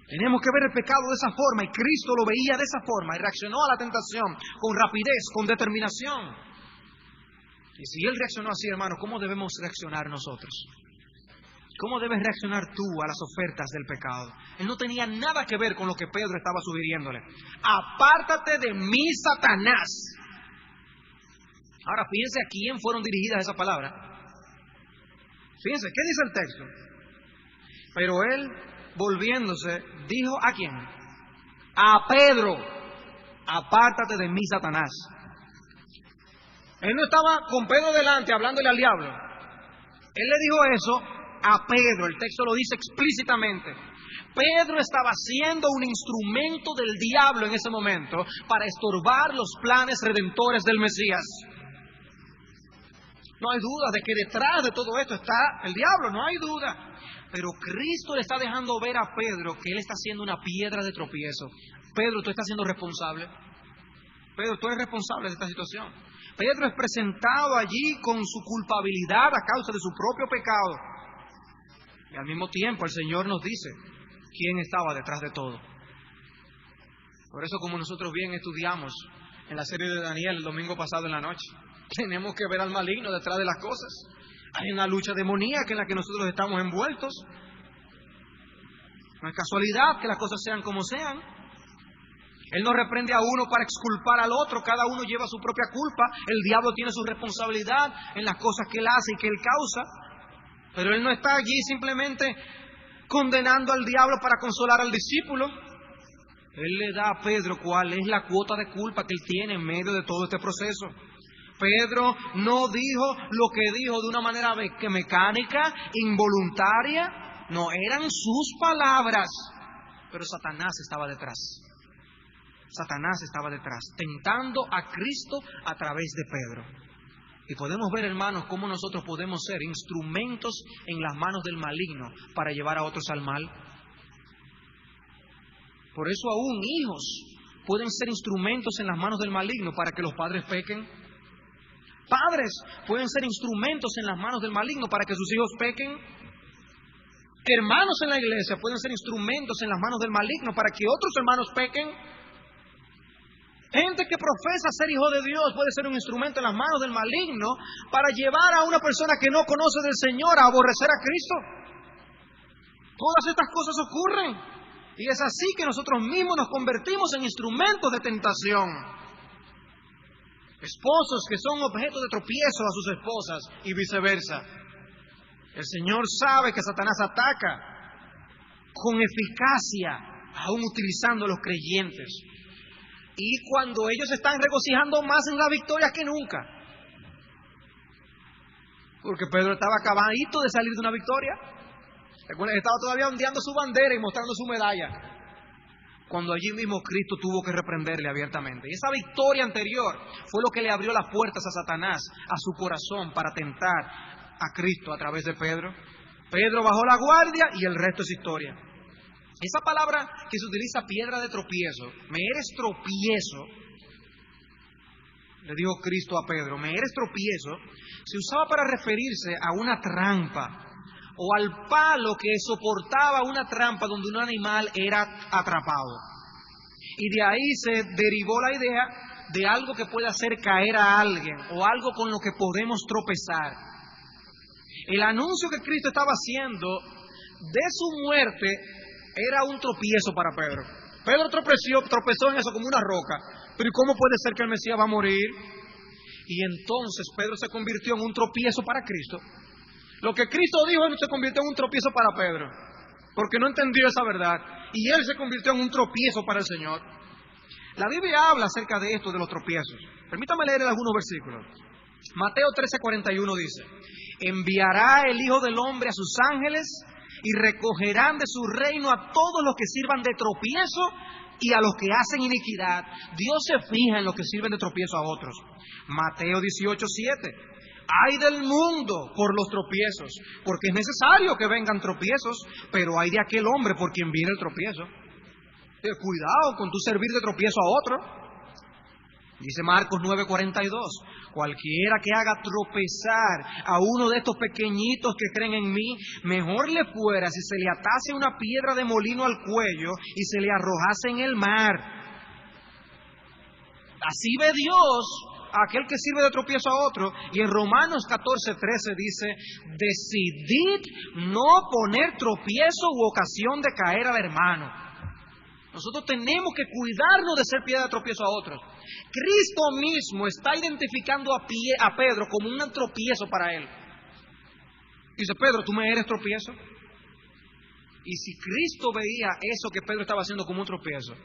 Tenemos que ver el pecado de esa forma, y Cristo lo veía de esa forma y reaccionó a la tentación con rapidez, con determinación. Y si Él reaccionó así, hermano, ¿cómo debemos reaccionar nosotros? ¿Cómo debes reaccionar tú a las ofertas del pecado? Él no tenía nada que ver con lo que Pedro estaba sugiriéndole. Apártate de mí, Satanás. Ahora, fíjense a quién fueron dirigidas esas palabras. Fíjense, ¿qué dice el texto? Pero él, volviéndose, dijo ¿a quién? A Pedro. Apártate de mí, Satanás. Él no estaba con Pedro delante hablándole al diablo. Él le dijo eso a Pedro. El texto lo dice explícitamente. Pedro estaba siendo un instrumento del diablo en ese momento para estorbar los planes redentores del Mesías. No hay duda de que detrás de todo esto está el diablo, no hay duda. Pero Cristo le está dejando ver a Pedro que él está siendo una piedra de tropiezo. Pedro, tú estás siendo responsable. Pedro, tú eres responsable de esta situación. Pedro es presentado allí con su culpabilidad a causa de su propio pecado. Y al mismo tiempo el Señor nos dice quién estaba detrás de todo. Por eso, como nosotros bien estudiamos en la serie de Daniel el domingo pasado en la noche, tenemos que ver al maligno detrás de las cosas. Hay una lucha demoníaca en la que nosotros estamos envueltos. No es casualidad que las cosas sean como sean. Él no reprende a uno para exculpar al otro. Cada uno lleva su propia culpa. El diablo tiene su responsabilidad en las cosas que él hace y que él causa. Pero él no está allí simplemente condenando al diablo para consolar al discípulo. Él le da a Pedro cuál es la cuota de culpa que él tiene en medio de todo este proceso. Pedro no dijo lo que dijo de una manera mecánica, involuntaria. No, eran sus palabras. Pero Satanás estaba detrás. Satanás estaba detrás, tentando a Cristo a través de Pedro. Y podemos ver, hermanos, cómo nosotros podemos ser instrumentos en las manos del maligno para llevar a otros al mal. Por eso aún hijos pueden ser instrumentos en las manos del maligno para que los padres pequen. Padres pueden ser instrumentos en las manos del maligno para que sus hijos pequen. Hermanos en la iglesia pueden ser instrumentos en las manos del maligno para que otros hermanos pequen. Gente que profesa ser hijo de Dios puede ser un instrumento en las manos del maligno para llevar a una persona que no conoce del Señor a aborrecer a Cristo. Todas estas cosas ocurren. Y es así que nosotros mismos nos convertimos en instrumentos de tentación. Esposos que son objeto de tropiezo a sus esposas y viceversa. El Señor sabe que Satanás ataca con eficacia, aún utilizando a los creyentes. Y cuando ellos están regocijando más en la victoria que nunca. Porque Pedro estaba acabadito de salir de una victoria. Recuerden, estaba todavía ondeando su bandera y mostrando su medalla. Cuando allí mismo Cristo tuvo que reprenderle abiertamente. Y esa victoria anterior fue lo que le abrió las puertas a Satanás, a su corazón, para tentar a Cristo a través de Pedro. Pedro bajó la guardia y el resto es historia. Esa palabra que se utiliza, piedra de tropiezo, me eres tropiezo, le dijo Cristo a Pedro, me eres tropiezo, se usaba para referirse a una trampa o al palo que soportaba una trampa donde un animal era atrapado. Y de ahí se derivó la idea de algo que puede hacer caer a alguien o algo con lo que podemos tropezar. El anuncio que Cristo estaba haciendo de su muerte era un tropiezo para Pedro. Pedro tropezó en eso como una roca. Pero ¿y cómo puede ser que el Mesías va a morir? Y entonces Pedro se convirtió en un tropiezo para Cristo. Lo que Cristo dijo se convirtió en un tropiezo para Pedro, porque no entendió esa verdad, y él se convirtió en un tropiezo para el Señor. La Biblia habla acerca de esto, de los tropiezos. Permítame leer algunos versículos. Mateo 13:41 dice: enviará el Hijo del Hombre a sus ángeles y recogerán de su reino a todos los que sirvan de tropiezo y a los que hacen iniquidad. Dios se fija en los que sirven de tropiezo a otros. Mateo 18:7: ay del mundo por los tropiezos, porque es necesario que vengan tropiezos, pero ay de aquel hombre por quien viene el tropiezo. Cuidado con tu servir de tropiezo a otro. Dice Marcos 9:42: cualquiera que haga tropezar a uno de estos pequeñitos que creen en mí, mejor le fuera si se le atase una piedra de molino al cuello y se le arrojase en el mar. Así ve Dios a aquel que sirve de tropiezo a otro. Y en Romanos 14:13 dice: decidid no poner tropiezo u ocasión de caer al hermano. Nosotros tenemos que cuidarnos de ser piedra de tropiezo a otros. Cristo mismo está identificando a Pedro como un tropiezo para él. Dice: Pedro, ¿tú me eres tropiezo? Y si Cristo veía eso que Pedro estaba haciendo como un tropiezo,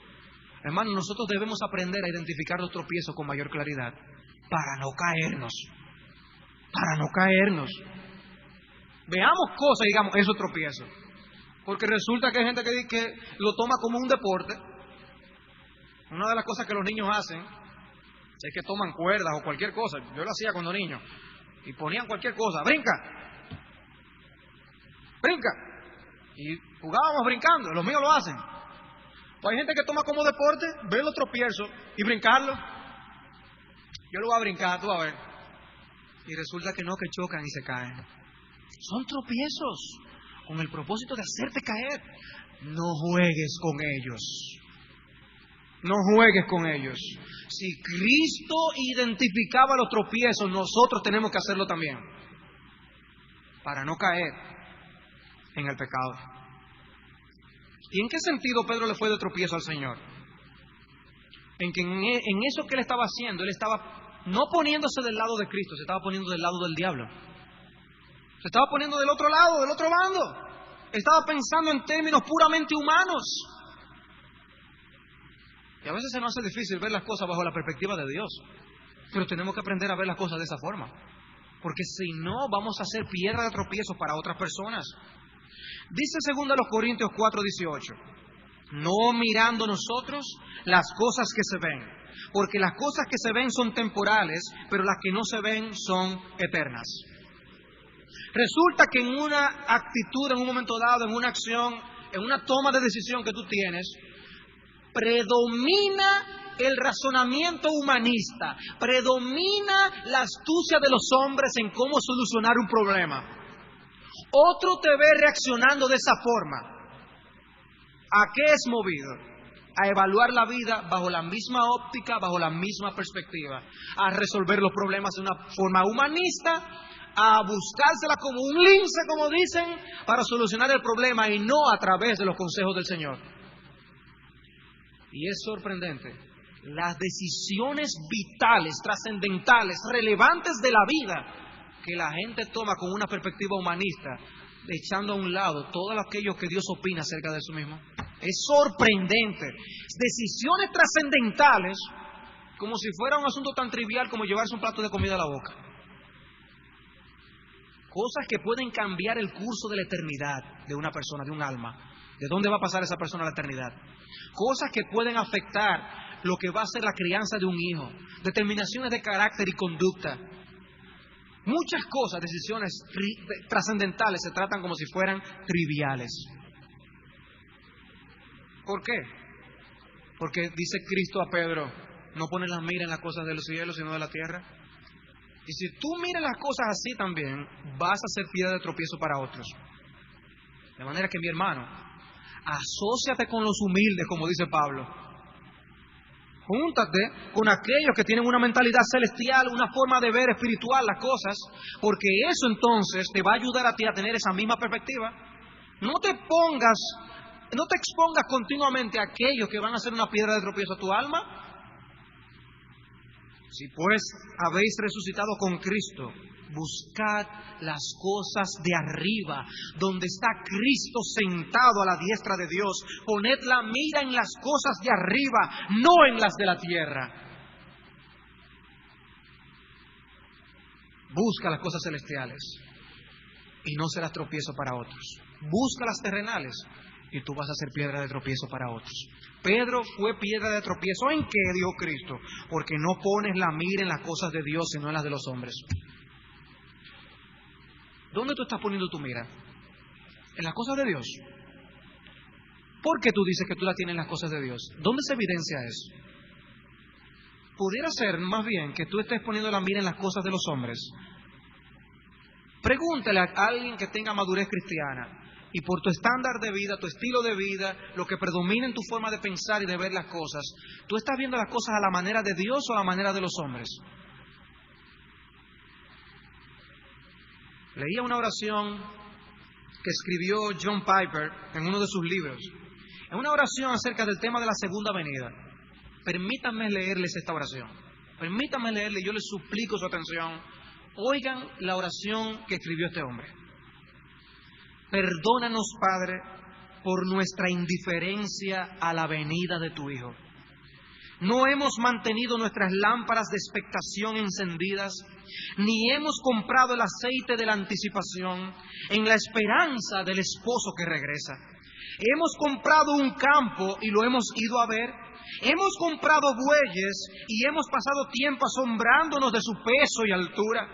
hermano, nosotros debemos aprender a identificar los tropiezos con mayor claridad para no caernos. Para no caernos. Veamos cosas y digamos: eso es tropiezo. Porque resulta que hay gente que lo toma como un deporte. Una de las cosas que los niños hacen es que toman cuerdas o cualquier cosa. Yo lo hacía cuando niño. Y ponían cualquier cosa. ¡Brinca! ¡Brinca! Y jugábamos brincando. Los míos lo hacen. Pues hay gente que toma como deporte ver los tropiezos y brincarlo. Yo lo voy a brincar, tú vas a ver. Y resulta que no, que chocan y se caen. Son tropiezos con el propósito de hacerte caer. No juegues con ellos. No juegues con ellos. Si Cristo identificaba los tropiezos, nosotros tenemos que hacerlo también, para no caer en el pecado. ¿Y en qué sentido Pedro le fue de tropiezo al Señor? En que en eso que él estaba haciendo, él estaba no poniéndose del lado de Cristo, se estaba poniendo del lado del diablo. Se estaba poniendo del otro lado, del otro bando. Estaba pensando en términos puramente humanos. Y a veces se nos hace difícil ver las cosas bajo la perspectiva de Dios. Pero tenemos que aprender a ver las cosas de esa forma. Porque si no, vamos a ser piedra de tropiezo para otras personas. Dice 2 Corintios 4:18: no mirando nosotros las cosas que se ven, porque las cosas que se ven son temporales, pero las que no se ven son eternas. Resulta que en una actitud, en un momento dado, en una acción, en una toma de decisión que tú tienes, predomina el razonamiento humanista, predomina la astucia de los hombres en cómo solucionar un problema. Otro te ve reaccionando de esa forma. ¿A qué es movido? A evaluar la vida bajo la misma óptica, bajo la misma perspectiva, a resolver los problemas de una forma humanista, a buscársela como un lince, como dicen, para solucionar el problema y no a través de los consejos del Señor. Y es sorprendente, las decisiones vitales, trascendentales, relevantes de la vida, que la gente toma con una perspectiva humanista, echando a un lado todo aquello que Dios opina acerca de eso mismo. Es sorprendente. Decisiones trascendentales, como si fuera un asunto tan trivial como llevarse un plato de comida a la boca. Cosas que pueden cambiar el curso de la eternidad de una persona, de un alma. ¿De dónde va a pasar esa persona a la eternidad? Cosas que pueden afectar lo que va a ser la crianza de un hijo. Determinaciones de carácter y conducta. Muchas cosas, decisiones trascendentales, se tratan como si fueran triviales. ¿Por qué? Porque dice Cristo a Pedro: no pones las miras en las cosas de los cielos, sino de la tierra. Y si tú miras las cosas así también, vas a ser piedra de tropiezo para otros. De manera que, mi hermano, asóciate con los humildes, como dice Pablo. Júntate con aquellos que tienen una mentalidad celestial, una forma de ver espiritual las cosas, porque eso entonces te va a ayudar a ti a tener esa misma perspectiva. No te expongas continuamente a aquellos que van a ser una piedra de tropiezo a tu alma. Si pues habéis resucitado con Cristo, Buscad las cosas de arriba, donde está Cristo sentado a la diestra de Dios. Poned la mira en las cosas de arriba, no en las de la tierra. Busca las cosas celestiales y no serás tropiezo para otros. Busca las terrenales y tú vas a ser piedra de tropiezo para otros. Pedro fue piedra de tropiezo. ¿En qué, dijo Cristo? Porque no pones la mira en las cosas de Dios, sino en las de los hombres. ¿Dónde tú estás poniendo tu mira? ¿En las cosas de Dios? ¿Por qué tú dices que tú la tienes en las cosas de Dios? ¿Dónde se evidencia eso? Pudiera ser más bien que tú estés poniendo la mira en las cosas de los hombres. Pregúntale a alguien que tenga madurez cristiana y por tu estándar de vida, tu estilo de vida, lo que predomina en tu forma de pensar y de ver las cosas, ¿tú estás viendo las cosas a la manera de Dios o a la manera de los hombres? Leía una oración que escribió John Piper en uno de sus libros. Es una oración acerca del tema de la segunda venida. Permítanme leerles esta oración. Permítanme leerle, yo les suplico su atención. Oigan la oración que escribió este hombre. Perdónanos, Padre, por nuestra indiferencia a la venida de tu Hijo. No hemos mantenido nuestras lámparas de expectación encendidas, ni hemos comprado el aceite de la anticipación en la esperanza del esposo que regresa. Hemos comprado un campo y lo hemos ido a ver. Hemos comprado bueyes y hemos pasado tiempo asombrándonos de su peso y altura.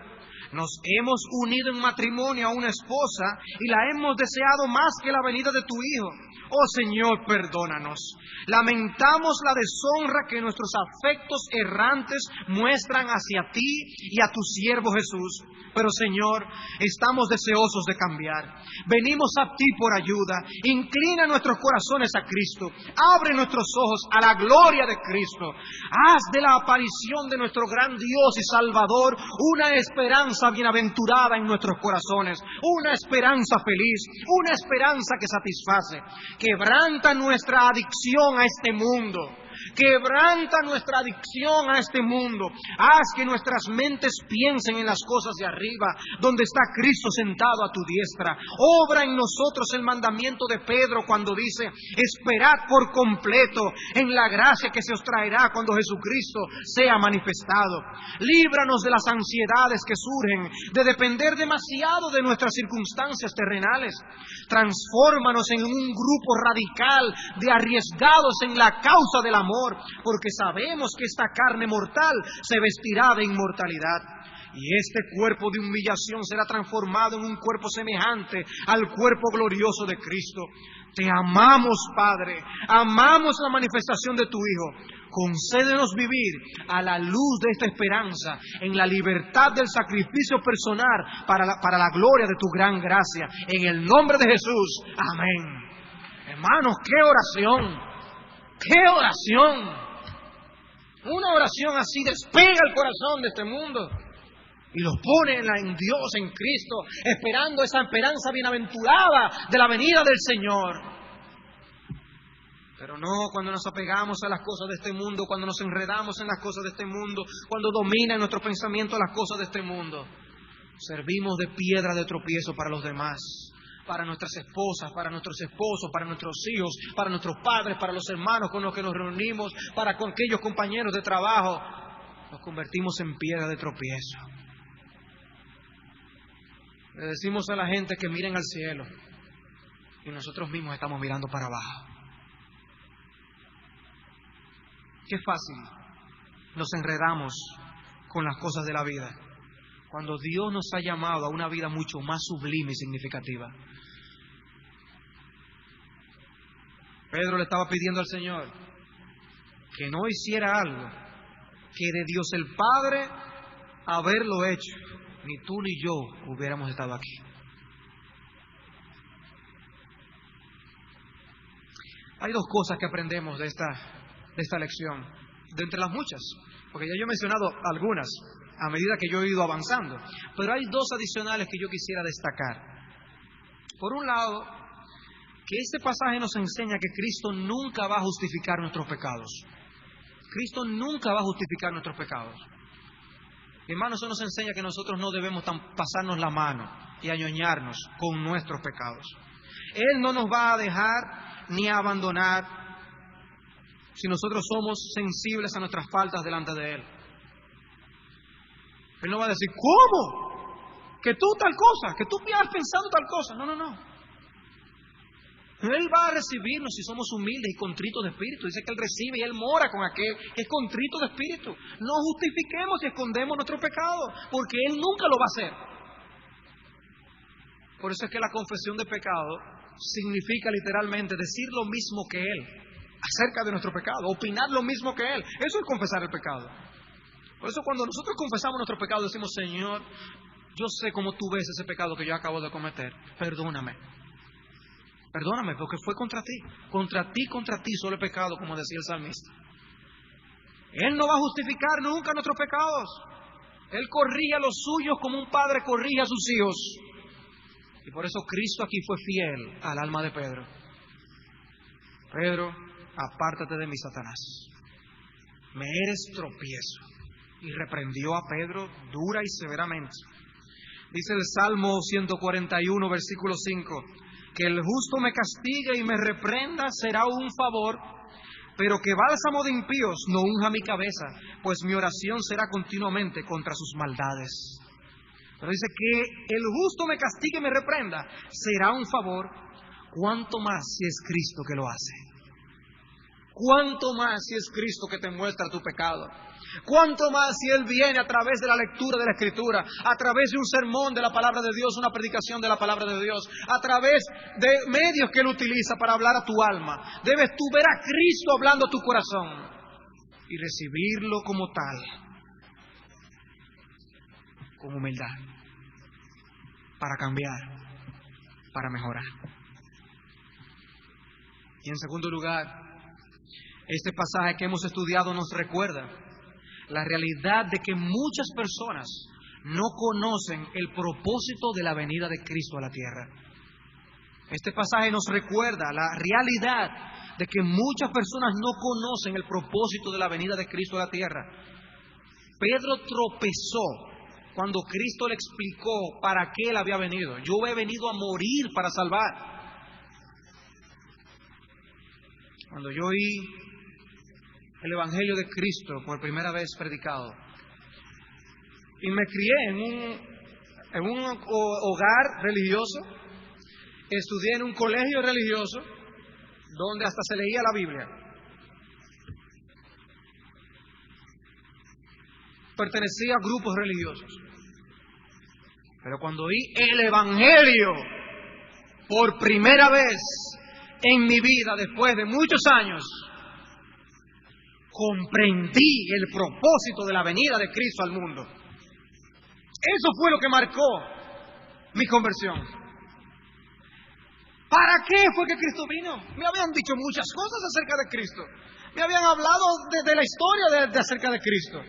Nos hemos unido en matrimonio a una esposa y la hemos deseado más que la venida de tu Hijo. Oh Señor, perdónanos. Lamentamos la deshonra que nuestros afectos errantes muestran hacia ti y a tu siervo Jesús. Pero Señor, estamos deseosos de cambiar. Venimos a ti por ayuda. Inclina nuestros corazones a Cristo. Abre nuestros ojos a la gloria de Cristo. Haz de la aparición de nuestro gran Dios y Salvador una esperanza bienaventurada en nuestros corazones. Una esperanza feliz. Una esperanza que satisface. Quebranta nuestra adicción a este mundo. Quebranta nuestra adicción a este mundo. Haz que nuestras mentes piensen en las cosas de arriba, donde está Cristo sentado a tu diestra. Obra en nosotros el mandamiento de Pedro cuando dice: esperad por completo en la gracia que se os traerá cuando Jesucristo sea manifestado. Líbranos de las ansiedades que surgen de depender demasiado de nuestras circunstancias terrenales. Transfórmanos en un grupo radical de arriesgados en la causa del amor, porque sabemos que esta carne mortal se vestirá de inmortalidad. Y este cuerpo de humillación será transformado en un cuerpo semejante al cuerpo glorioso de Cristo. Te amamos, Padre. Amamos la manifestación de tu Hijo. Concédenos vivir a la luz de esta esperanza, en la libertad del sacrificio personal para la gloria de tu gran gracia. En el nombre de Jesús. Amén. Hermanos, qué oración. ¡Qué oración! Una oración así despega el corazón de este mundo y los pone en Dios, en Cristo, esperando esa esperanza bienaventurada de la venida del Señor. Pero no cuando nos apegamos a las cosas de este mundo, cuando nos enredamos en las cosas de este mundo, cuando dominan nuestro pensamiento las cosas de este mundo. Servimos de piedra de tropiezo para los demás. Para nuestras esposas, para nuestros esposos, para nuestros hijos, para nuestros padres, para los hermanos con los que nos reunimos, para con aquellos compañeros de trabajo. Nos convertimos en piedra de tropiezo. Le decimos a la gente que miren al cielo y nosotros mismos estamos mirando para abajo. Qué fácil nos enredamos con las cosas de la vida, cuando Dios nos ha llamado a una vida mucho más sublime y significativa. Pedro le estaba pidiendo al Señor que no hiciera algo que de Dios el Padre haberlo hecho, ni tú ni yo hubiéramos estado aquí. Hay dos cosas que aprendemos de esta lección, de entre las muchas, porque ya yo he mencionado algunas a medida que yo he ido avanzando, pero hay dos adicionales que yo quisiera destacar. Por un lado, que este pasaje nos enseña que Cristo nunca va a justificar nuestros pecados. Cristo nunca va a justificar nuestros pecados. Hermanos, eso nos enseña que nosotros no debemos pasarnos la mano y añoñarnos con nuestros pecados. Él no nos va a dejar ni a abandonar si nosotros somos sensibles a nuestras faltas delante de Él. Él no va a decir, ¿cómo? Que tú tal cosa, que tú has pensado tal cosa. No, no, no. Él va a recibirnos si somos humildes y contritos de espíritu. Dice que Él recibe y Él mora con aquel que es contrito de espíritu. No justifiquemos y escondemos nuestro pecado, porque Él nunca lo va a hacer. Por eso es que la confesión de pecado significa literalmente decir lo mismo que Él acerca de nuestro pecado, opinar lo mismo que Él. Eso es confesar el pecado. Por eso cuando nosotros confesamos nuestro pecado decimos, Señor, yo sé cómo tú ves ese pecado que yo acabo de cometer. Perdóname. Perdóname, porque fue contra ti. Contra ti solo he pecado, como decía el salmista. Él no va a justificar nunca nuestros pecados. Él corrige a los suyos como un padre corrige a sus hijos. Y por eso Cristo aquí fue fiel al alma de Pedro. Pedro, apártate de mí, Satanás. Me eres tropiezo. Y reprendió a Pedro dura y severamente. Dice el Salmo 141, versículo 5, que el justo me castigue y me reprenda será un favor, pero que bálsamo de impíos no unja mi cabeza, pues mi oración será continuamente contra sus maldades. Pero dice que el justo me castigue y me reprenda será un favor, cuánto más si es Cristo que lo hace. Cuánto más si es Cristo que te muestra tu pecado. Cuánto más si Él viene a través de la lectura de la Escritura, a través de un sermón de la palabra de Dios, una predicación de la palabra de Dios, a través de medios que Él utiliza para hablar a tu alma. Debes tú ver a Cristo hablando a tu corazón y recibirlo como tal, con humildad, para cambiar, para mejorar. Y en segundo lugar, este pasaje que hemos estudiado nos recuerda la realidad de que muchas personas no conocen el propósito de la venida de Cristo a la tierra. Este pasaje nos recuerda la realidad de que muchas personas no conocen el propósito de la venida de Cristo a la tierra. Pedro tropezó cuando Cristo le explicó para qué Él había venido. Yo he venido a morir para salvar. Cuando yo oí el Evangelio de Cristo por primera vez predicado, y me crié en un hogar religioso, estudié en un colegio religioso donde hasta se leía la Biblia, pertenecía a grupos religiosos, pero cuando oí el Evangelio por primera vez en mi vida, después de muchos años, comprendí el propósito de la venida de Cristo al mundo. Eso fue lo que marcó mi conversión. ¿Para qué fue que Cristo vino? Me habían dicho muchas cosas acerca de Cristo. Me habían hablado de la historia de acerca de Cristo.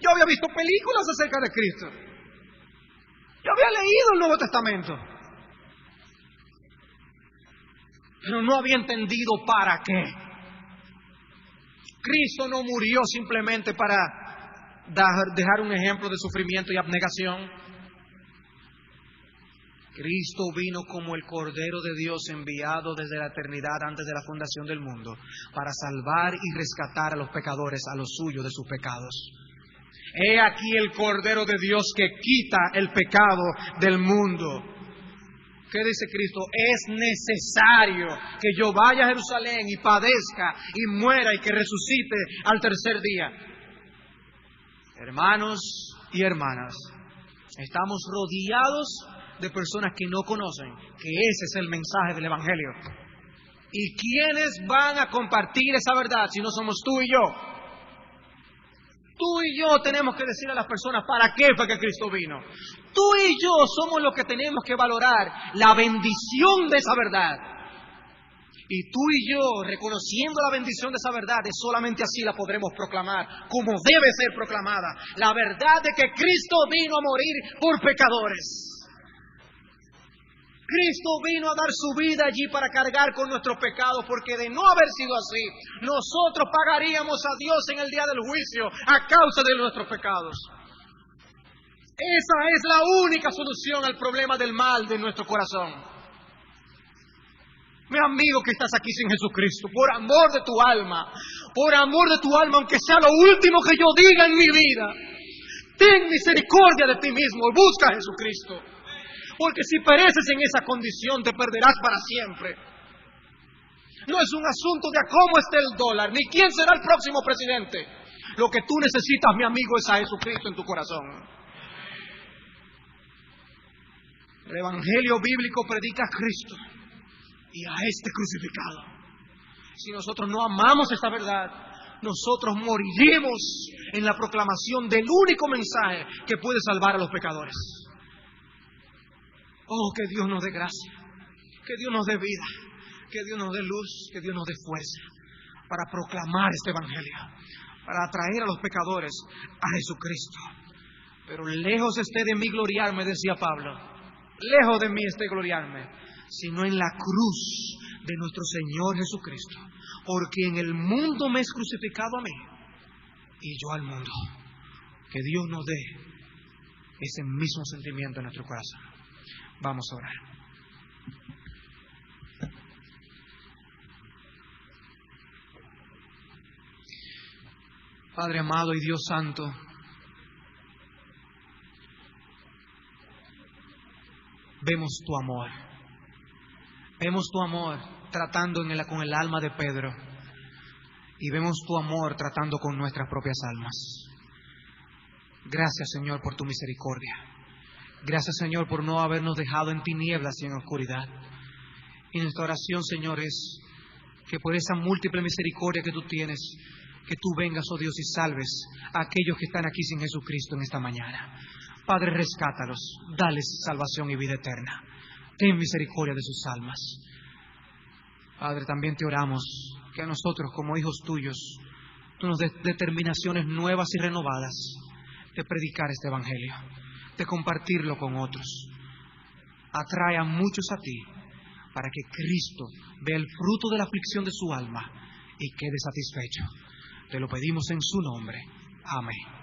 Yo había visto películas acerca de Cristo. Yo había leído el Nuevo Testamento. Pero no había entendido para qué. Cristo no murió simplemente para dejar un ejemplo de sufrimiento y abnegación. Cristo vino como el Cordero de Dios enviado desde la eternidad antes de la fundación del mundo para salvar y rescatar a los pecadores, a los suyos de sus pecados. He aquí el Cordero de Dios que quita el pecado del mundo. ¿Qué dice Cristo? Es necesario que yo vaya a Jerusalén y padezca y muera y que resucite al tercer día. Hermanos y hermanas, estamos rodeados de personas que no conocen que ese es el mensaje del Evangelio. ¿Y quiénes van a compartir esa verdad si no somos tú y yo? Tú y yo tenemos que decir a las personas para qué fue que Cristo vino. Tú y yo somos los que tenemos que valorar la bendición de esa verdad. Y tú y yo, reconociendo la bendición de esa verdad, es solamente así la podremos proclamar, como debe ser proclamada. La verdad de que Cristo vino a morir por pecadores. Cristo vino a dar su vida allí para cargar con nuestros pecados, porque de no haber sido así, nosotros pagaríamos a Dios en el día del juicio a causa de nuestros pecados. Esa es la única solución al problema del mal de nuestro corazón. Mi amigo que estás aquí sin Jesucristo, por amor de tu alma, aunque sea lo último que yo diga en mi vida, ten misericordia de ti mismo y busca a Jesucristo. Porque si pereces en esa condición, te perderás para siempre. No es un asunto de a cómo esté el dólar, ni quién será el próximo presidente. Lo que tú necesitas, mi amigo, es a Jesucristo en tu corazón. El Evangelio bíblico predica a Cristo y a este crucificado. Si nosotros no amamos esta verdad, nosotros moriremos en la proclamación del único mensaje que puede salvar a los pecadores. Oh, que Dios nos dé gracia, que Dios nos dé vida, que Dios nos dé luz, que Dios nos dé fuerza para proclamar este Evangelio, para atraer a los pecadores a Jesucristo. Pero lejos esté de mí gloriarme, decía Pablo, lejos de mí esté gloriarme, sino en la cruz de nuestro Señor Jesucristo, porque en el mundo me es crucificado a mí y yo al mundo. Que Dios nos dé ese mismo sentimiento en nuestro corazón. Vamos a orar. Padre amado y Dios santo, vemos tu amor. Vemos tu amor tratando con el alma de Pedro. Y vemos tu amor tratando con nuestras propias almas. Gracias, Señor, por tu misericordia. Gracias, Señor, por no habernos dejado en tinieblas y en oscuridad. Y nuestra oración, Señor, es que por esa múltiple misericordia que tú tienes, que tú vengas, oh Dios, y salves a aquellos que están aquí sin Jesucristo en esta mañana. Padre, rescátalos, dales salvación y vida eterna. Ten misericordia de sus almas. Padre, también te oramos que a nosotros como hijos tuyos, tú nos des determinaciones nuevas y renovadas de predicar este Evangelio, de compartirlo con otros. Atrae a muchos a ti para que Cristo vea el fruto de la aflicción de su alma y quede satisfecho. Te lo pedimos en su nombre. Amén.